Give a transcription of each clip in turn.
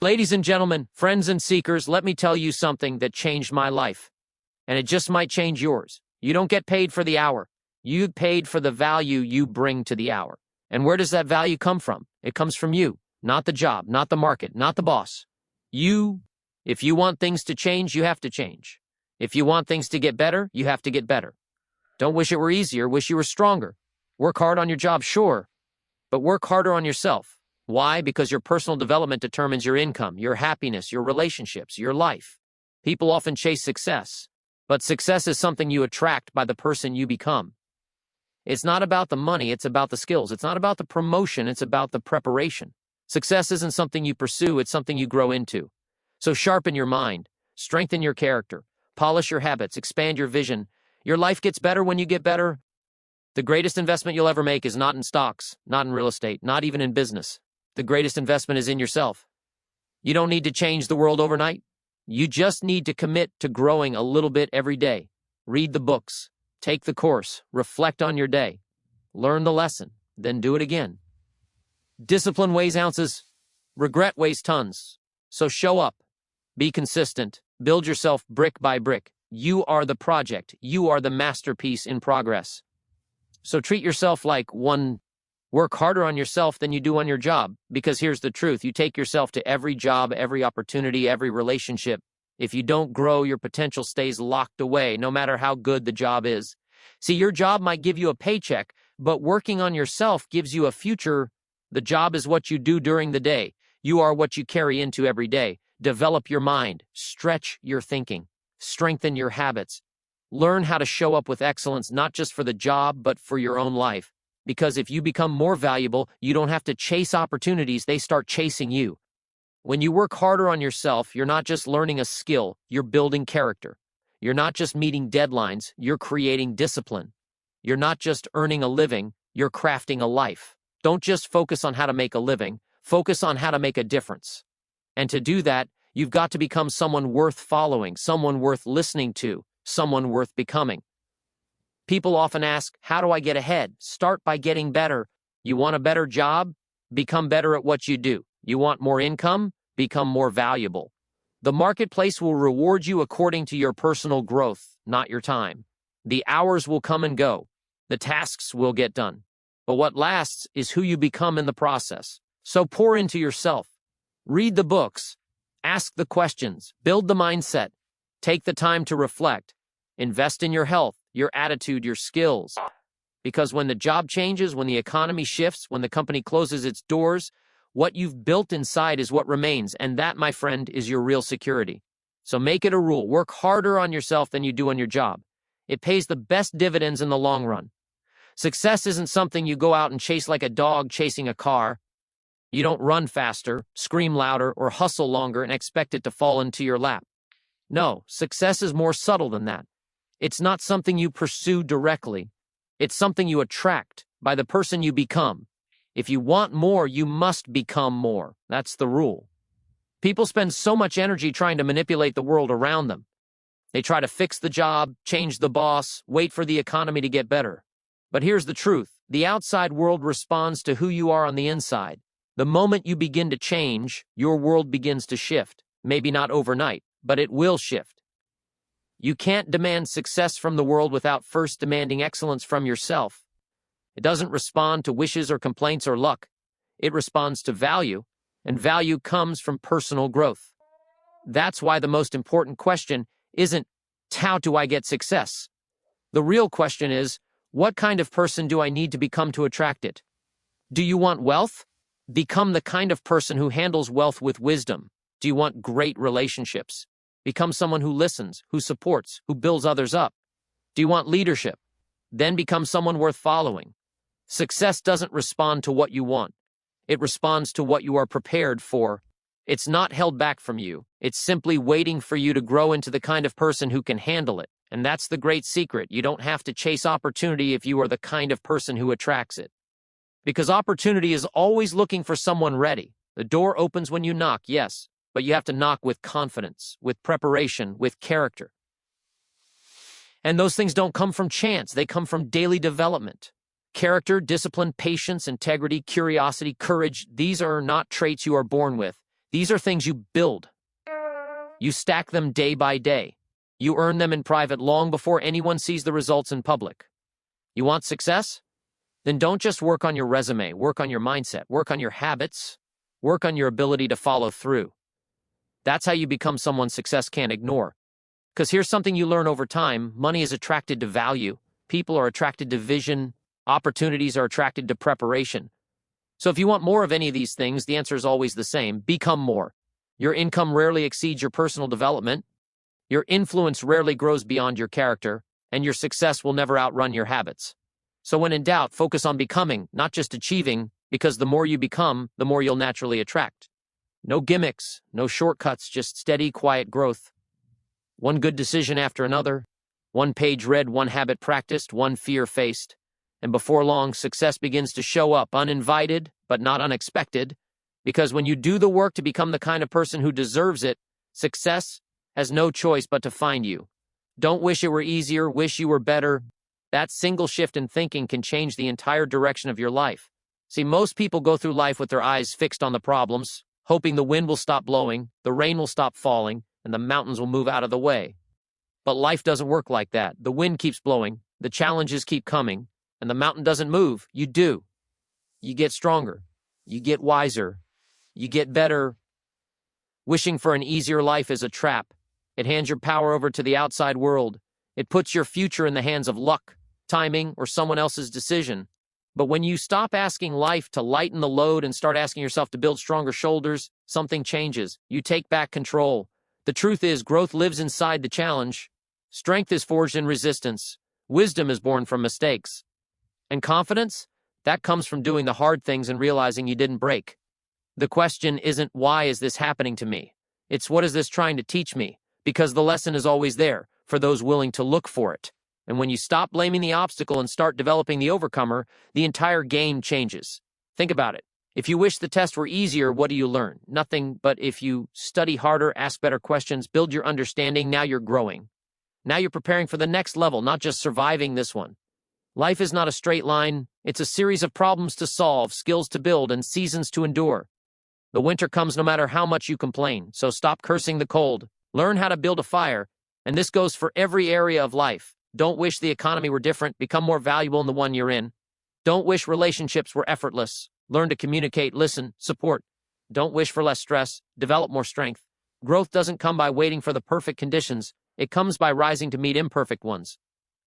Ladies and gentlemen, friends and seekers, let me tell you something that changed my life. And it just might change yours. You don't get paid for the hour. You get paid for the value you bring to the hour. And where does that value come from? It comes from you, not the job, not the market, not the boss. You. If you want things to change, you have to change. If you want things to get better, you have to get better. Don't wish it were easier, wish you were stronger. Work hard on your job, sure, but work harder on yourself. Why? Because your personal development determines your income, your happiness, your relationships, your life. People often chase success, but success is something you attract by the person you become. It's not about the money, it's about the skills. It's not about the promotion, it's about the preparation. Success isn't something you pursue, it's something you grow into. So sharpen your mind, strengthen your character, polish your habits, expand your vision. Your life gets better when you get better. The greatest investment you'll ever make is not in stocks, not in real estate, not even in business. The greatest investment is in yourself. You don't need to change the world overnight. You just need to commit to growing a little bit every day. Read the books, take the course, reflect on your day, learn the lesson, then do it again. Discipline weighs ounces, regret weighs tons. So show up, be consistent, build yourself brick by brick. You are the project. You are the masterpiece in progress. So treat yourself like one. Work harder on yourself than you do on your job, because here's the truth. You take yourself to every job, every opportunity, every relationship. If you don't grow, your potential stays locked away, no matter how good the job is. See, your job might give you a paycheck, but working on yourself gives you a future. The job is what you do during the day. You are what you carry into every day. Develop your mind, stretch your thinking, strengthen your habits. Learn how to show up with excellence, not just for the job, but for your own life. Because if you become more valuable, you don't have to chase opportunities, they start chasing you. When you work harder on yourself, you're not just learning a skill, you're building character. You're not just meeting deadlines, you're creating discipline. You're not just earning a living, you're crafting a life. Don't just focus on how to make a living, focus on how to make a difference. And to do that, you've got to become someone worth following, someone worth listening to, someone worth becoming. People often ask, how do I get ahead? Start by getting better. You want a better job? Become better at what you do. You want more income? Become more valuable. The marketplace will reward you according to your personal growth, not your time. The hours will come and go. The tasks will get done. But what lasts is who you become in the process. So pour into yourself. Read the books. Ask the questions. Build the mindset. Take the time to reflect. Invest in your health, your attitude, your skills. Because when the job changes, when the economy shifts, when the company closes its doors, what you've built inside is what remains, and that, my friend, is your real security. So make it a rule. Work harder on yourself than you do on your job. It pays the best dividends in the long run. Success isn't something you go out and chase like a dog chasing a car. You don't run faster, scream louder, or hustle longer and expect it to fall into your lap. No, success is more subtle than that. It's not something you pursue directly. It's something you attract by the person you become. If you want more, you must become more. That's the rule. People spend so much energy trying to manipulate the world around them. They try to fix the job, change the boss, wait for the economy to get better. But here's the truth. The outside world responds to who you are on the inside. The moment you begin to change, your world begins to shift. Maybe not overnight, but it will shift. You can't demand success from the world without first demanding excellence from yourself. It doesn't respond to wishes or complaints or luck. It responds to value, and value comes from personal growth. That's why the most important question isn't, how do I get success? The real question is, what kind of person do I need to become to attract it? Do you want wealth? Become the kind of person who handles wealth with wisdom. Do you want great relationships? Become someone who listens, who supports, who builds others up. Do you want leadership? Then become someone worth following. Success doesn't respond to what you want. It responds to what you are prepared for. It's not held back from you. It's simply waiting for you to grow into the kind of person who can handle it. And that's the great secret. You don't have to chase opportunity if you are the kind of person who attracts it. Because opportunity is always looking for someone ready. The door opens when you knock, yes, but you have to knock with confidence, with preparation, with character. And those things don't come from chance. They come from daily development. Character, discipline, patience, integrity, curiosity, courage, these are not traits you are born with. These are things you build. You stack them day by day. You earn them in private long before anyone sees the results in public. You want success? Then don't just work on your resume, work on your mindset, work on your habits, work on your ability to follow through. That's how you become someone success can't ignore. Because here's something you learn over time: money is attracted to value, people are attracted to vision, opportunities are attracted to preparation. So if you want more of any of these things, the answer is always the same: become more. Your income rarely exceeds your personal development, your influence rarely grows beyond your character, and your success will never outrun your habits. So when in doubt, focus on becoming, not just achieving, because the more you become, the more you'll naturally attract. No gimmicks, no shortcuts, just steady, quiet growth. One good decision after another, one page read, one habit practiced, one fear faced. And before long, success begins to show up, uninvited, but not unexpected. Because when you do the work to become the kind of person who deserves it, success has no choice but to find you. Don't wish it were easier, wish you were better. That single shift in thinking can change the entire direction of your life. See, most people go through life with their eyes fixed on the problems, hoping the wind will stop blowing, the rain will stop falling, and the mountains will move out of the way. But life doesn't work like that. The wind keeps blowing, the challenges keep coming, and the mountain doesn't move. You do. You get stronger. You get wiser. You get better. Wishing for an easier life is a trap. It hands your power over to the outside world. It puts your future in the hands of luck, timing, or someone else's decision. But when you stop asking life to lighten the load and start asking yourself to build stronger shoulders, something changes. You take back control. The truth is, growth lives inside the challenge. Strength is forged in resistance. Wisdom is born from mistakes. And confidence? That comes from doing the hard things and realizing you didn't break. The question isn't, why is this happening to me? It's, what is this trying to teach me? Because the lesson is always there for those willing to look for it. And when you stop blaming the obstacle and start developing the overcomer, the entire game changes. Think about it. If you wish the test were easier, what do you learn? Nothing. But if you study harder, ask better questions, build your understanding, now you're growing. Now you're preparing for the next level, not just surviving this one. Life is not a straight line. It's a series of problems to solve, skills to build, and seasons to endure. The winter comes no matter how much you complain, so stop cursing the cold. Learn how to build a fire, and this goes for every area of life. Don't wish the economy were different. Become more valuable in the one you're in. Don't wish relationships were effortless. Learn to communicate, listen, support. Don't wish for less stress. Develop more strength. Growth doesn't come by waiting for the perfect conditions. It comes by rising to meet imperfect ones.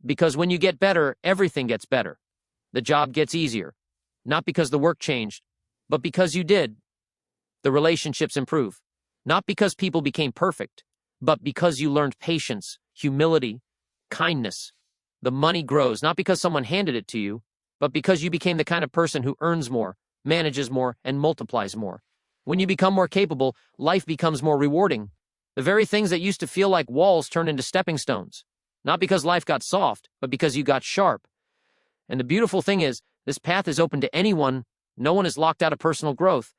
Because when you get better, everything gets better. The job gets easier. Not because the work changed, but because you did. The relationships improve. Not because people became perfect, but because you learned patience, humility, kindness. The money grows, not because someone handed it to you, but because you became the kind of person who earns more, manages more, and multiplies more. When you become more capable, life becomes more rewarding. The very things that used to feel like walls turn into stepping stones. Not because life got soft, but because you got sharp. And the beautiful thing is, this path is open to anyone. No one is locked out of personal growth,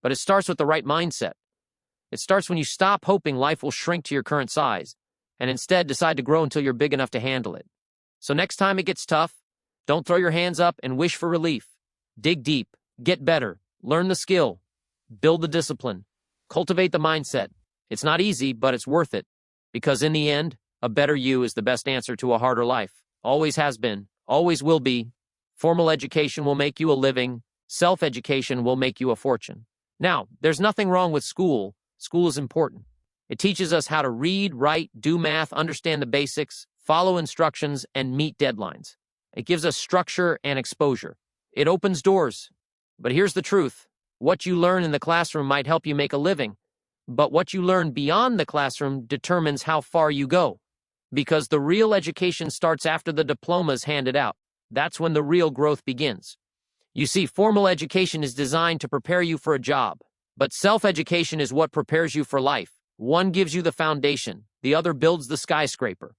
but it starts with the right mindset. It starts when you stop hoping life will shrink to your current size, and instead decide to grow until you're big enough to handle it. So next time it gets tough, don't throw your hands up and wish for relief. Dig deep, get better, learn the skill, build the discipline, cultivate the mindset. It's not easy, but it's worth it. Because in the end, a better you is the best answer to a harder life. Always has been, always will be. Formal education will make you a living. Self-education will make you a fortune. Now, there's nothing wrong with school. School is important. It teaches us how to read, write, do math, understand the basics, follow instructions, and meet deadlines. It gives us structure and exposure. It opens doors. But here's the truth. What you learn in the classroom might help you make a living, but what you learn beyond the classroom determines how far you go. Because the real education starts after the diploma is handed out. That's when the real growth begins. You see, formal education is designed to prepare you for a job, but self-education is what prepares you for life. One gives you the foundation, the other builds the skyscraper.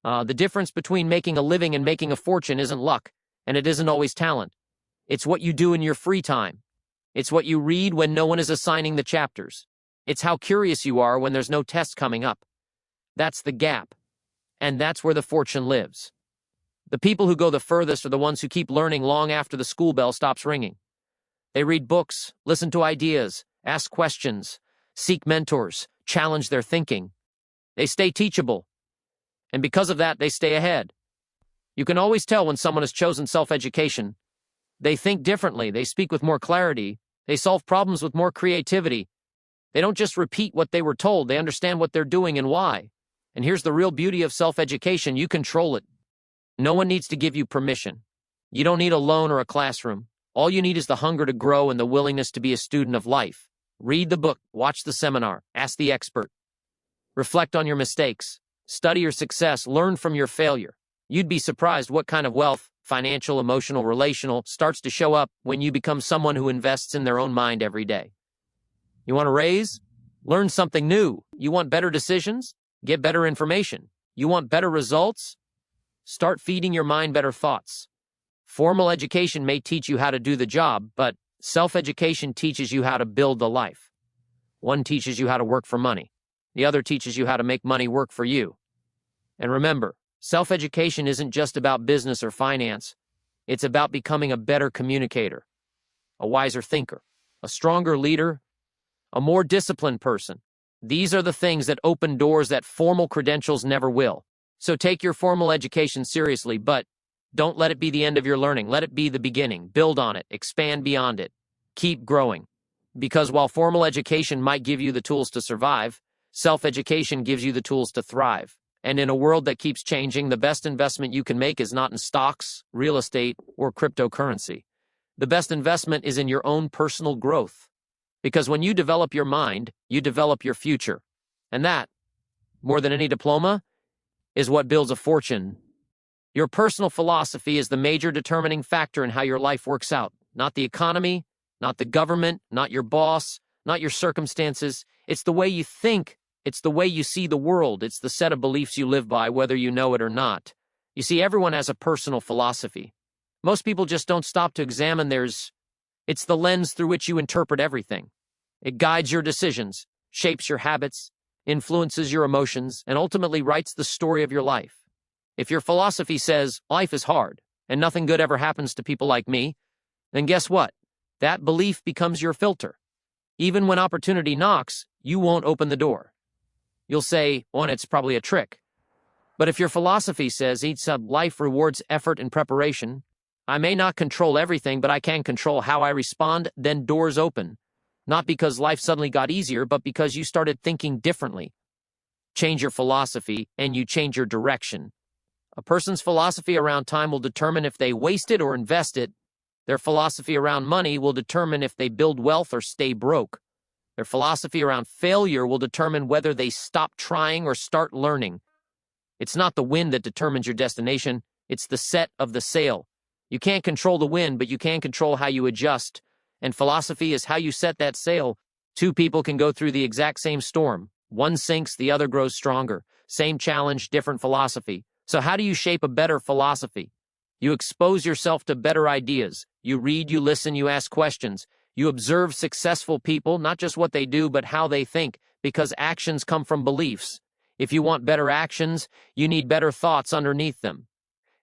The difference between making a living and making a fortune isn't luck, and it isn't always talent. It's what you do in your free time. It's what you read when no one is assigning the chapters. It's how curious you are when there's no test coming up. That's the gap, and that's where the fortune lives. The people who go the furthest are the ones who keep learning long after the school bell stops ringing. They read books, listen to ideas, ask questions, seek mentors, challenge their thinking. They stay teachable, and because of that, they stay ahead. You can always tell when someone has chosen self-education. They think differently, they speak with more clarity, they solve problems with more creativity. They don't just repeat what they were told, they understand what they're doing and why. And here's the real beauty of self-education: you control it. No one needs to give you permission. You don't need a loan or a classroom. All you need is the hunger to grow and the willingness to be a student of life. Read the book, watch the seminar, ask the expert. Reflect on your mistakes, study your success, learn from your failure. You'd be surprised what kind of wealth, financial, emotional, relational, starts to show up when you become someone who invests in their own mind every day. You want to raise? Learn something new. You want better decisions? Get better information. You want better results? Start feeding your mind better thoughts. Formal education may teach you how to do the job, but self-education teaches you how to build the life. One teaches you how to work for money. The other teaches you how to make money work for you. And remember, self-education isn't just about business or finance. It's about becoming a better communicator, a wiser thinker, a stronger leader, a more disciplined person. These are the things that open doors that formal credentials never will. So take your formal education seriously, but don't let it be the end of your learning. Let it be the beginning. Build on it. Expand beyond it. Keep growing. Because while formal education might give you the tools to survive, self-education gives you the tools to thrive. And in a world that keeps changing, the best investment you can make is not in stocks, real estate, or cryptocurrency. The best investment is in your own personal growth. Because when you develop your mind, you develop your future. And that, more than any diploma, is what builds a fortune. Your personal philosophy is the major determining factor in how your life works out. Not the economy, not the government, not your boss, not your circumstances. It's the way you think. It's the way you see the world. It's the set of beliefs you live by, whether you know it or not. You see, everyone has a personal philosophy. Most people just don't stop to examine theirs. It's the lens through which you interpret everything. It guides your decisions, shapes your habits, influences your emotions, and ultimately writes the story of your life. If your philosophy says, life is hard, and nothing good ever happens to people like me, then guess what? That belief becomes your filter. Even when opportunity knocks, you won't open the door. You'll say, well, it's probably a trick. But if your philosophy says, life rewards effort and preparation, I may not control everything, but I can control how I respond, then doors open. Not because life suddenly got easier, but because you started thinking differently. Change your philosophy, and you change your direction. A person's philosophy around time will determine if they waste it or invest it. Their philosophy around money will determine if they build wealth or stay broke. Their philosophy around failure will determine whether they stop trying or start learning. It's not the wind that determines your destination, it's the set of the sail. You can't control the wind, but you can control how you adjust. And philosophy is how you set that sail. Two people can go through the exact same storm. One sinks, the other grows stronger. Same challenge, different philosophy. So how do you shape a better philosophy? You expose yourself to better ideas. You read, you listen, you ask questions. You observe successful people, not just what they do, but how they think, because actions come from beliefs. If you want better actions, you need better thoughts underneath them.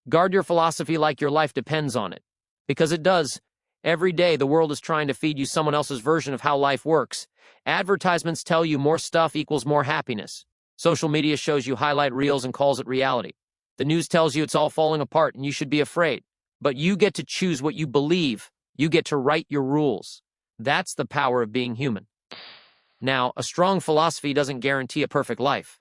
Guard your philosophy like your life depends on it, because it does. Every day, the world is trying to feed you someone else's version of how life works. Advertisements tell you more stuff equals more happiness. Social media shows you highlight reels and calls it reality. The news tells you it's all falling apart and you should be afraid. But you get to choose what you believe. You get to write your rules. That's the power of being human. Now, a strong philosophy doesn't guarantee a perfect life,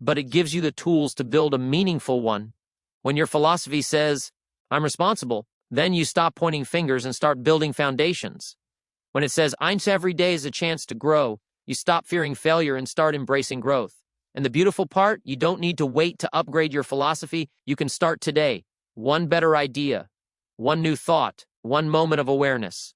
but it gives you the tools to build a meaningful one. When your philosophy says, I'm responsible, then you stop pointing fingers and start building foundations. When it says, every day is a chance to grow, you stop fearing failure and start embracing growth. And the beautiful part, you don't need to wait to upgrade your philosophy. You can start today. One better idea, one new thought, one moment of awareness.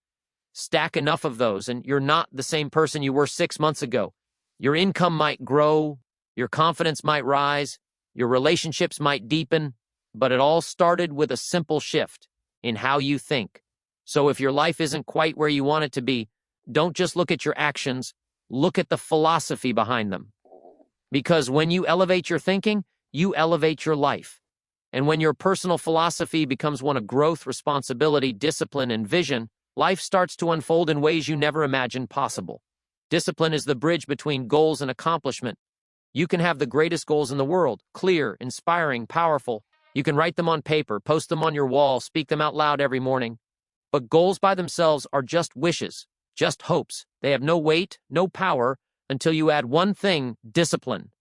Stack enough of those, and you're not the same person you were 6 months ago. Your income might grow, your confidence might rise, your relationships might deepen, but it all started with a simple shift in how you think. So if your life isn't quite where you want it to be, don't just look at your actions, look at the philosophy behind them. Because when you elevate your thinking, you elevate your life. And when your personal philosophy becomes one of growth, responsibility, discipline, and vision, life starts to unfold in ways you never imagined possible. Discipline is the bridge between goals and accomplishment. You can have the greatest goals in the world, clear, inspiring, powerful. You can write them on paper, post them on your wall, speak them out loud every morning. But goals by themselves are just wishes, just hopes. They have no weight, no power, until you add one thing: discipline.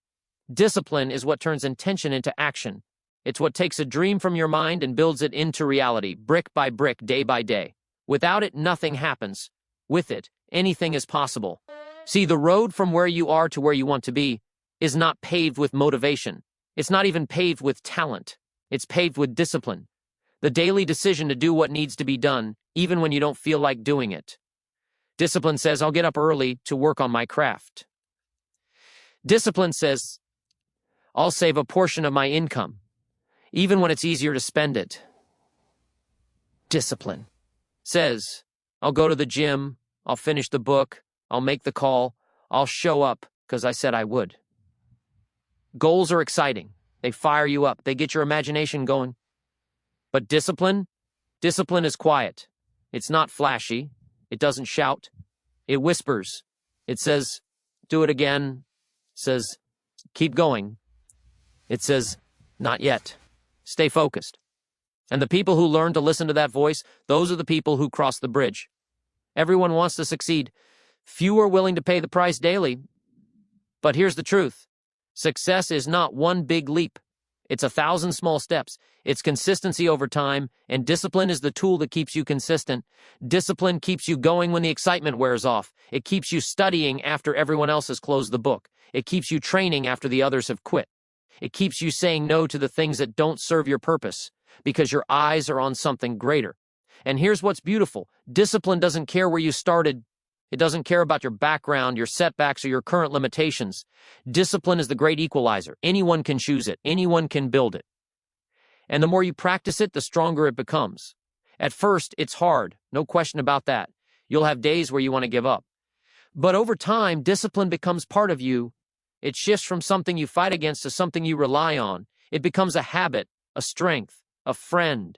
Discipline is what turns intention into action. It's what takes a dream from your mind and builds it into reality, brick by brick, day by day. Without it, nothing happens. With it, anything is possible. See, the road from where you are to where you want to be is not paved with motivation. It's not even paved with talent. It's paved with discipline. The daily decision to do what needs to be done, even when you don't feel like doing it. Discipline says, I'll get up early to work on my craft. Discipline says, I'll save a portion of my income, even when it's easier to spend it. Discipline says, I'll go to the gym, I'll finish the book, I'll make the call, I'll show up because I said I would. Goals are exciting. They fire you up. They get your imagination going. But discipline is quiet. It's not flashy. It doesn't shout. It whispers. It says, do it again. It says, keep going. It says, not yet. Stay focused. And the people who learn to listen to that voice, those are the people who cross the bridge. Everyone wants to succeed. Few are willing to pay the price daily. But here's the truth. Success is not one big leap. It's 1,000 small steps. It's consistency over time, and discipline is the tool that keeps you consistent. Discipline keeps you going when the excitement wears off. It keeps you studying after everyone else has closed the book. It keeps you training after the others have quit. It keeps you saying no to the things that don't serve your purpose, because your eyes are on something greater. And here's what's beautiful. Discipline doesn't care where you started. It doesn't care about your background, your setbacks, or your current limitations. Discipline is the great equalizer. Anyone can choose it. Anyone can build it. And the more you practice it, the stronger it becomes. At first, it's hard. No question about that. You'll have days where you want to give up. But over time, discipline becomes part of you. It shifts from something you fight against to something you rely on. It becomes a habit, a strength, a friend.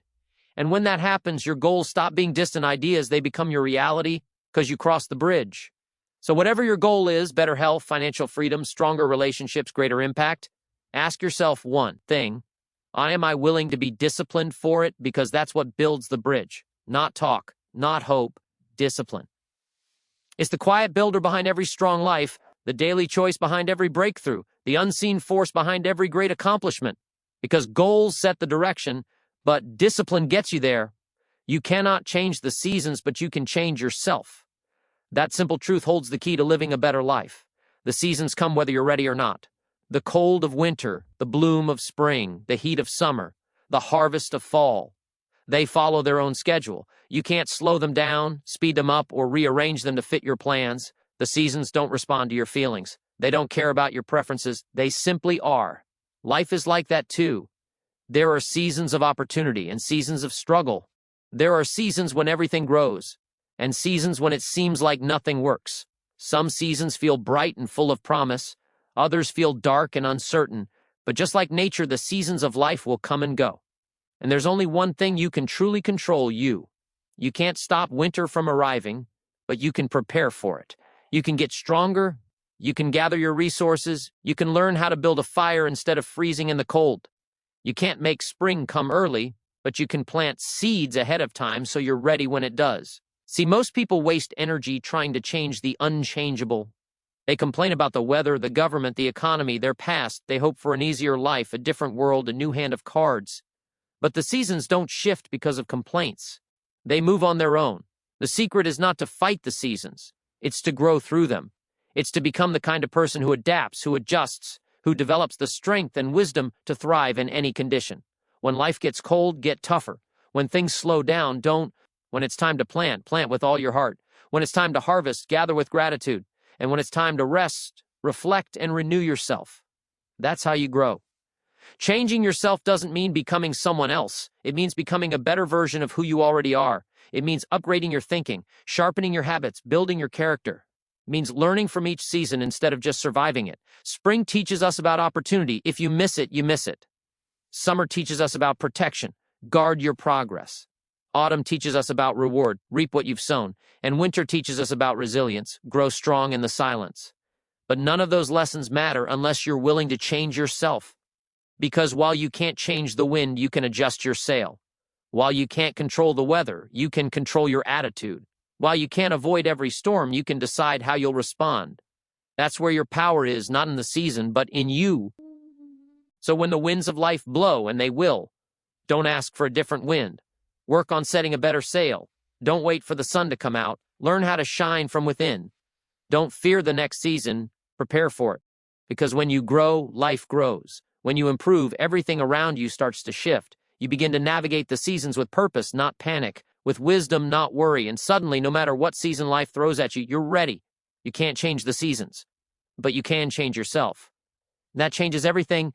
And when that happens, your goals stop being distant ideas. They become your reality, because you cross the bridge. So whatever your goal is, better health, financial freedom, stronger relationships, greater impact, ask yourself one thing: am I willing to be disciplined for it? Because that's what builds the bridge. Not talk, not hope, discipline. It's the quiet builder behind every strong life, the daily choice behind every breakthrough, the unseen force behind every great accomplishment. Because goals set the direction, but discipline gets you there. You cannot change the seasons, but you can change yourself. That simple truth holds the key to living a better life. The seasons come whether you're ready or not. The cold of winter, the bloom of spring, the heat of summer, the harvest of fall. They follow their own schedule. You can't slow them down, speed them up, or rearrange them to fit your plans. The seasons don't respond to your feelings. They don't care about your preferences. They simply are. Life is like that too. There are seasons of opportunity and seasons of struggle. There are seasons when everything grows, and seasons when it seems like nothing works. Some seasons feel bright and full of promise. Others feel dark and uncertain. But just like nature, the seasons of life will come and go. And there's only one thing you can truly control: you. You can't stop winter from arriving, but you can prepare for it. You can get stronger. You can gather your resources. You can learn how to build a fire instead of freezing in the cold. You can't make spring come early, but you can plant seeds ahead of time so you're ready when it does. See, most people waste energy trying to change the unchangeable. They complain about the weather, the government, the economy, their past. They hope for an easier life, a different world, a new hand of cards. But the seasons don't shift because of complaints. They move on their own. The secret is not to fight the seasons. It's to grow through them. It's to become the kind of person who adapts, who adjusts, who develops the strength and wisdom to thrive in any condition. When life gets cold, get tougher. When things slow down, don't. When it's time to plant, plant with all your heart. When it's time to harvest, gather with gratitude. And when it's time to rest, reflect and renew yourself. That's how you grow. Changing yourself doesn't mean becoming someone else. It means becoming a better version of who you already are. It means upgrading your thinking, sharpening your habits, building your character. It means learning from each season instead of just surviving it. Spring teaches us about opportunity. If you miss it, you miss it. Summer teaches us about protection. Guard your progress. Autumn teaches us about reward, reap what you've sown, and winter teaches us about resilience, grow strong in the silence. But none of those lessons matter unless you're willing to change yourself. Because while you can't change the wind, you can adjust your sail. While you can't control the weather, you can control your attitude. While you can't avoid every storm, you can decide how you'll respond. That's where your power is, not in the season, but in you. So when the winds of life blow, and they will, don't ask for a different wind. Work on setting a better sail. Don't wait for the sun to come out. Learn how to shine from within. Don't fear the next season. Prepare for it. Because when you grow, life grows. When you improve, everything around you starts to shift. You begin to navigate the seasons with purpose, not panic, with wisdom, not worry, and suddenly, no matter what season life throws at you, you're ready. You can't change the seasons, but you can change yourself. And that changes everything.